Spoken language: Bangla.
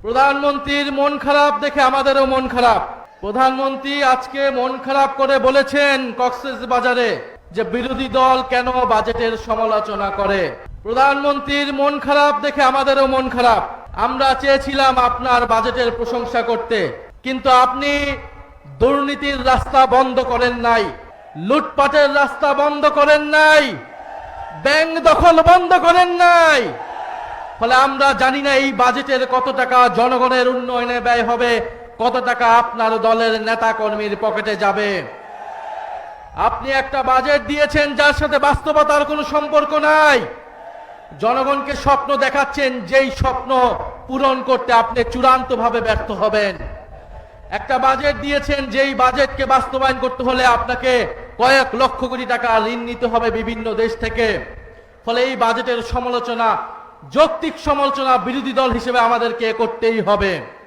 প্রধানমন্ত্রীর মন খারাপ দেখে আমাদেরও মন খারাপ। প্রধানমন্ত্রী আজকে মন খারাপ করে বলেছেন কক্সবাজারে যে বিরোধী দল কেন বাজেটের সমালোচনা করে। প্রধানমন্ত্রীর মন খারাপ দেখে আমাদেরও মন খারাপ। আমরা চেয়েছিলাম আপনার বাজেটের প্রশংসা করতে, কিন্তু আপনি দুর্নীতির রাস্তা বন্ধ করেন নাই, লুটপাটের রাস্তা বন্ধ করেন নাই, ব্যাংক দখল বন্ধ করেন নাই। ফলে আমরা জানি না এই বাজেটের কত টাকা জনগণের উন্নয়নে ব্যয় হবে, কত টাকা আপনার দলের নেতা কর্মীর পকেটে যাবে। আপনি একটা বাজেট দিয়েছেন যার সাথে বাস্তবতার কোনো সম্পর্ক নাই। জনগণকে স্বপ্ন দেখাচ্ছেন, যেই স্বপ্ন পূরণ করতে আপনি চূড়ান্তভাবে ব্যর্থ হবেন। একটা বাজেট দিয়েছেন যেই বাজেটকে বাস্তবায়ন করতে হলে আপনাকে কয়েক লক্ষ কোটি টাকা ঋণ নিতে হবে বিভিন্ন দেশ থেকে। ফলে এই বাজেটের সমালোচনা, যৌক্তিক সমালোচনা বিরোধী দল হিসেবে আমাদেরকে করতেই হবে।